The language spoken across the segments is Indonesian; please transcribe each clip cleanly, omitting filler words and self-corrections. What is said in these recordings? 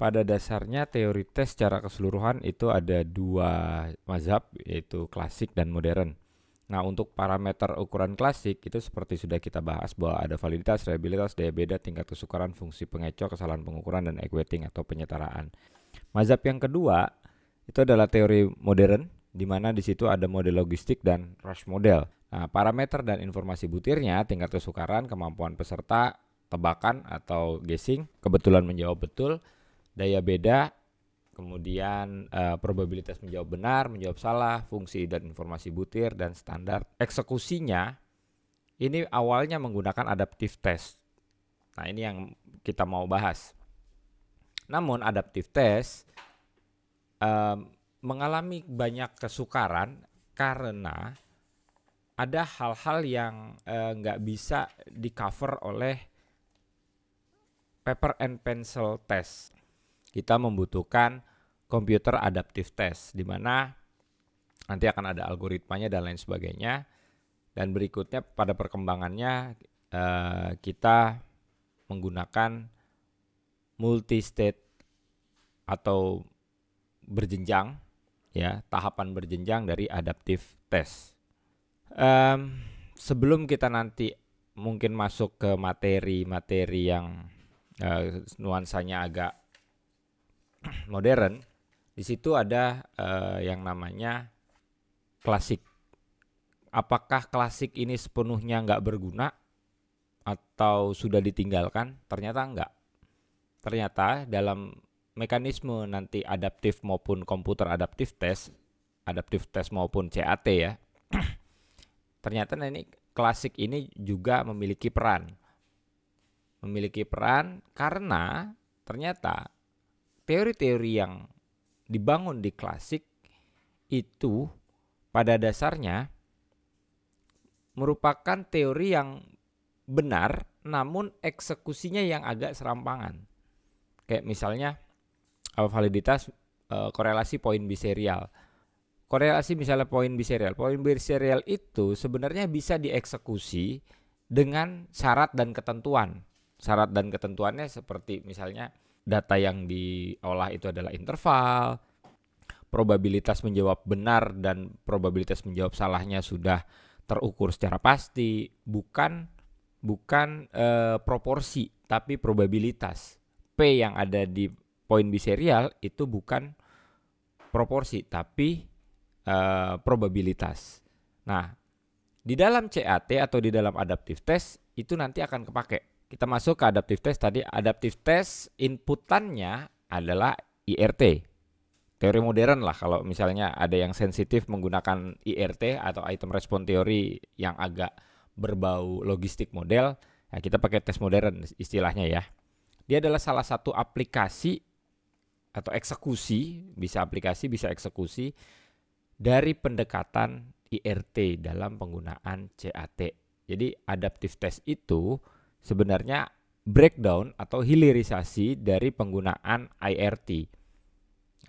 pada dasarnya teori tes secara keseluruhan itu ada dua mazhab, yaitu klasik dan modern. Nah, untuk parameter ukuran klasik itu seperti sudah kita bahas bahwa ada validitas, reliabilitas, daya beda, tingkat kesukaran, fungsi pengecoh, kesalahan pengukuran, dan equating atau penyetaraan. Mazhab yang kedua itu adalah teori modern, di mana di situ ada model logistik dan rush model. Nah, parameter dan informasi butirnya, tingkat kesukaran, kemampuan peserta, tebakan atau guessing, kebetulan menjawab betul, daya beda, kemudian probabilitas menjawab benar, menjawab salah, fungsi dan informasi butir, dan standar eksekusinya. Ini awalnya menggunakan adaptive test. Nah, ini yang kita mau bahas. Namun adaptive test mengalami banyak kesukaran karena ada hal-hal yang nggak bisa di cover oleh paper and pencil test. Kita membutuhkan computer adaptive test, di mana nanti akan ada algoritmanya dan lain sebagainya. Dan berikutnya pada perkembangannya kita menggunakan multi-state atau berjenjang, ya, tahapan berjenjang dari adaptive test. Sebelum kita nanti mungkin masuk ke materi-materi yang nuansanya agak modern, di situ ada yang namanya klasik. Apakah klasik ini sepenuhnya nggak berguna atau sudah ditinggalkan? Ternyata enggak. Ternyata dalam mekanisme nanti adaptif maupun komputer adaptive test maupun CAT ya, ternyata ini klasik ini juga memiliki peran. Memiliki peran karena ternyata teori-teori yang dibangun di klasik itu pada dasarnya merupakan teori yang benar, namun eksekusinya yang agak serampangan. Kayak misalnya validitas korelasi poin biserial. Korelasi misalnya poin biserial. Poin biserial itu sebenarnya bisa dieksekusi dengan syarat dan ketentuan. Syarat dan ketentuannya seperti misalnya data yang diolah itu adalah interval, probabilitas menjawab benar dan probabilitas menjawab salahnya sudah terukur secara pasti, bukan proporsi tapi probabilitas. P yang ada di poin biserial itu bukan proporsi tapi probabilitas. Nah, di dalam CAT atau di dalam adaptive test itu nanti akan kepake. Kita masuk ke adaptive test tadi. Adaptive test inputannya adalah IRT. Teori modern lah, kalau misalnya ada yang sensitif menggunakan IRT atau item response theory yang agak berbau logistik model, nah kita pakai tes modern istilahnya ya. Dia adalah salah satu aplikasi atau eksekusi, bisa aplikasi bisa eksekusi dari pendekatan IRT dalam penggunaan CAT. Jadi adaptive test itu sebenarnya breakdown atau hilirisasi dari penggunaan IRT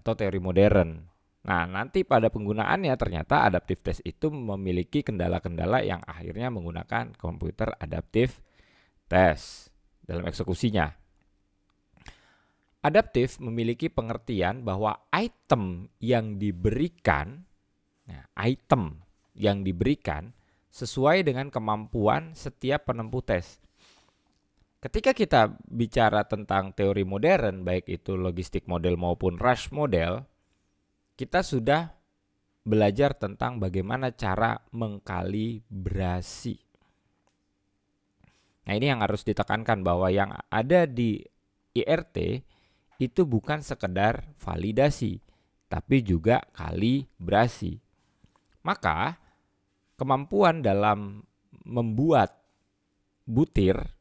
atau teori modern. Nah, nanti pada penggunaannya ternyata adaptive test itu memiliki kendala-kendala yang akhirnya menggunakan komputer adaptive test dalam eksekusinya. Adaptive memiliki pengertian bahwa item yang diberikan sesuai dengan kemampuan setiap penempuh tes. Ketika kita bicara tentang teori modern, baik itu logistik model maupun rush model, kita sudah belajar tentang bagaimana cara mengkalibrasi. Nah, ini yang harus ditekankan bahwa yang ada di IRT itu bukan sekedar validasi, tapi juga kalibrasi. Maka kemampuan dalam membuat butir,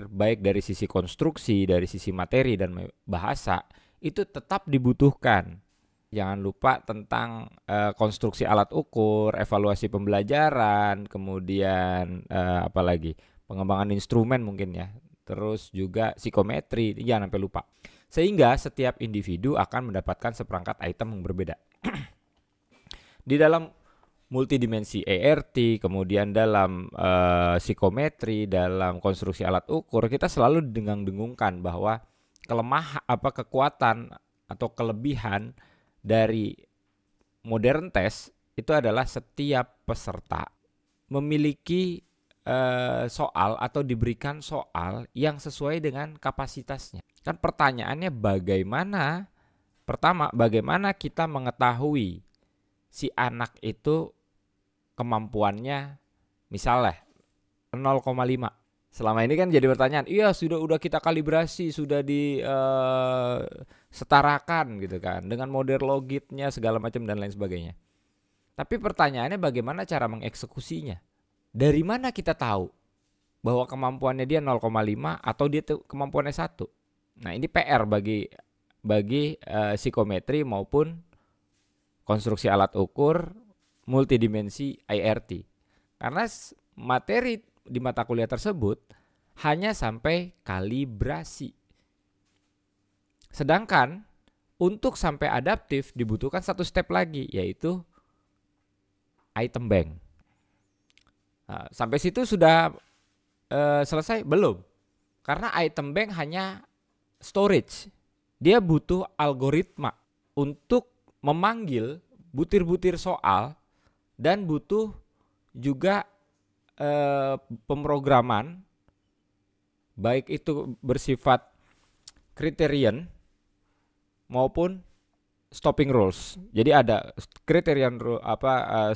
baik dari sisi konstruksi, dari sisi materi dan bahasa, itu tetap dibutuhkan. Jangan lupa tentang konstruksi alat ukur, evaluasi pembelajaran, kemudian apalagi pengembangan instrumen mungkin ya, terus juga psikometri, jangan sampai lupa. Sehingga setiap individu akan mendapatkan seperangkat item yang berbeda. Di dalam multidimensi ERT, kemudian dalam psikometri, dalam konstruksi alat ukur, kita selalu dengung-dengungkan bahwa kekuatan atau kelebihan dari modern test itu adalah setiap peserta memiliki soal atau diberikan soal yang sesuai dengan kapasitasnya. Kan pertanyaannya bagaimana kita mengetahui si anak itu kemampuannya misalnya 0,5. Selama ini kan jadi pertanyaan, iya udah kita kalibrasi, sudah setarakan gitu kan dengan model logitnya segala macam dan lain sebagainya. Tapi pertanyaannya bagaimana cara mengeksekusinya? Dari mana kita tahu bahwa kemampuannya dia 0,5 atau dia tuh kemampuannya 1? Nah, ini PR bagi psikometri maupun konstruksi alat ukur multidimensi IRT. Karena materi di mata kuliah tersebut hanya sampai kalibrasi. Sedangkan untuk sampai adaptif dibutuhkan satu step lagi, yaitu item bank. Nah, sampai situ sudah selesai? Belum. Karena item bank hanya storage. Dia butuh algoritma untuk memanggil butir-butir soal dan butuh juga pemrograman, baik itu bersifat criterion maupun stopping rules. Jadi ada criterion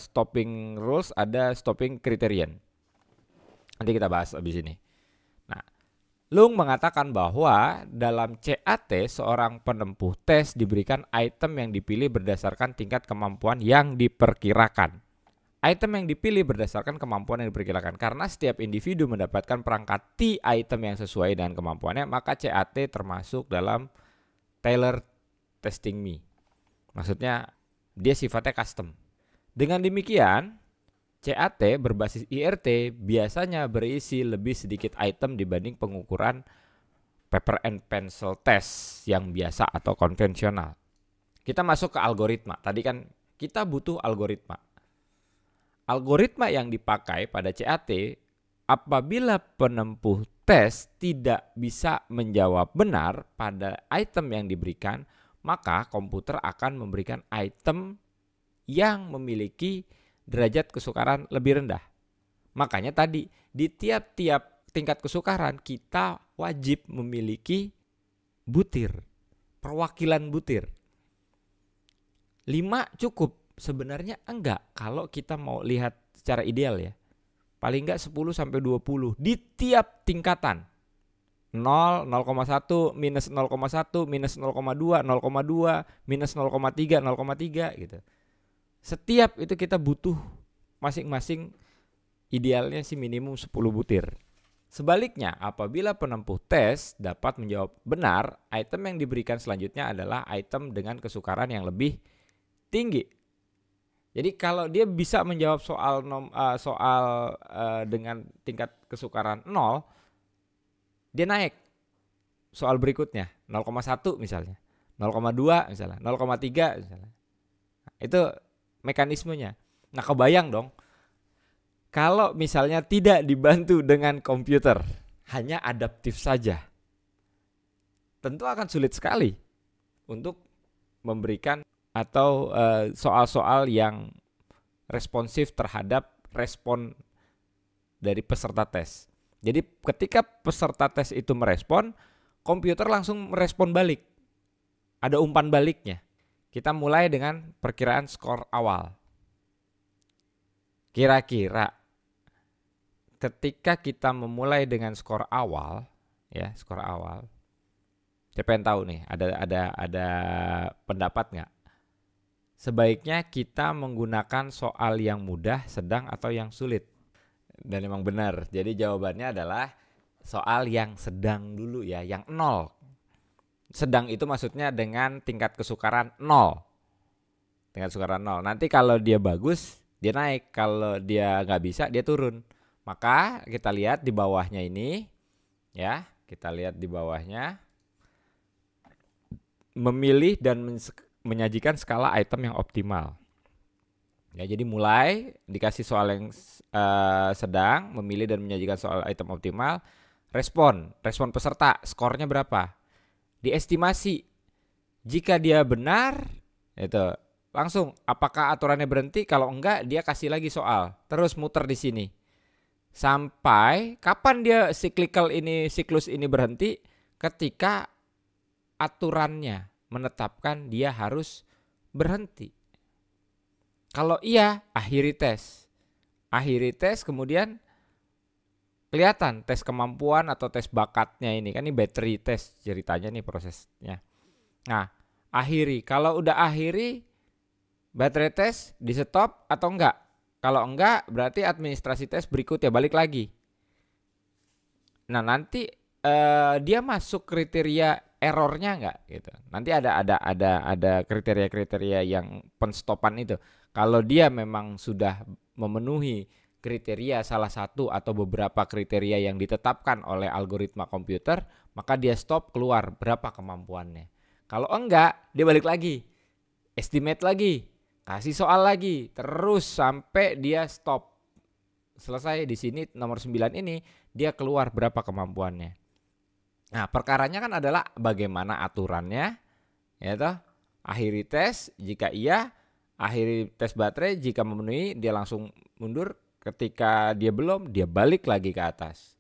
stopping rules, ada stopping criterion. Nanti kita bahas abis ini. Nah, Lung mengatakan bahwa dalam CAT seorang penempuh tes diberikan item yang dipilih berdasarkan tingkat kemampuan yang diperkirakan. Item yang dipilih berdasarkan kemampuan yang diperkirakan. Karena setiap individu mendapatkan perangkat T item yang sesuai dengan kemampuannya, maka CAT termasuk dalam Tailor Testing Me. Maksudnya dia sifatnya custom. Dengan demikian, CAT berbasis IRT biasanya berisi lebih sedikit item dibanding pengukuran paper and pencil test yang biasa atau konvensional. Kita masuk ke algoritma. Tadi kan kita butuh algoritma. Algoritma yang dipakai pada CAT apabila penempuh tes tidak bisa menjawab benar pada item yang diberikan, maka komputer akan memberikan item yang memiliki derajat kesukaran lebih rendah. Makanya tadi di tiap-tiap tingkat kesukaran kita wajib memiliki butir, perwakilan butir. 5 cukup? Sebenarnya enggak kalau kita mau lihat secara ideal ya. Paling enggak 10 sampai 20 di tiap tingkatan. 0, 0,1, minus 0,1, minus 0,2, 0,2, minus 0,3, 0,3 gitu. Setiap itu kita butuh masing-masing idealnya sih minimum 10 butir. Sebaliknya, apabila penempuh tes dapat menjawab benar, item yang diberikan selanjutnya adalah item dengan kesukaran yang lebih tinggi. Jadi kalau dia bisa menjawab soal dengan tingkat kesukaran 0, dia naik soal berikutnya 0,1 misalnya, 0,2 misalnya, 0,3 misalnya. Itu mekanismenya. Nah, kebayang dong kalau misalnya tidak dibantu dengan komputer, hanya adaptif saja. Tentu akan sulit sekali untuk memberikan atau soal-soal yang responsif terhadap respon dari peserta tes. Jadi ketika peserta tes itu merespon, komputer langsung merespon balik. Ada umpan baliknya. Kita mulai dengan perkiraan skor awal. Kira-kira ketika kita memulai dengan skor awal, ya skor awal. Saya pengen tahu nih, ada pendapat nggak? Sebaiknya kita menggunakan soal yang mudah, sedang, atau yang sulit. Dan memang benar. Jadi jawabannya adalah soal yang sedang dulu ya, yang 0. Sedang itu maksudnya dengan tingkat kesukaran 0. Tingkat kesukaran 0. Nanti kalau dia bagus, dia naik. Kalau dia nggak bisa, dia turun. Maka kita lihat di bawahnya ini, ya, kita lihat di bawahnya. Memilih dan menyajikan skala item yang optimal. Ya, jadi mulai dikasih soal yang sedang, memilih dan menyajikan soal item optimal, respon peserta, skornya berapa? Diestimasi. Jika dia benar, itu langsung apakah aturannya berhenti? Kalau enggak, dia kasih lagi soal. Terus muter di sini. Sampai kapan dia siklus ini berhenti? Ketika aturannya menetapkan dia harus berhenti. Kalau iya, akhiri tes. Akhiri tes, kemudian kelihatan tes kemampuan atau tes bakatnya ini. Kan ini battery test ceritanya nih prosesnya. Nah, akhiri. Kalau udah akhiri, battery test di stop atau enggak? Kalau enggak, berarti administrasi tes berikutnya balik lagi. Nah, nanti dia masuk kriteria errornya enggak gitu. Nanti ada kriteria-kriteria yang penstopan itu. Kalau dia memang sudah memenuhi kriteria salah satu atau beberapa kriteria yang ditetapkan oleh algoritma komputer, maka dia stop, keluar berapa kemampuannya. Kalau enggak, dia balik lagi. Estimate lagi, kasih soal lagi, terus sampai dia stop. Selesai di sini nomor 9 ini dia keluar berapa kemampuannya. Nah, perkaranya kan adalah bagaimana aturannya, ya toh. Akhiri tes, jika iya, akhiri tes baterai, jika memenuhi dia langsung mundur, ketika dia belum, dia balik lagi ke atas.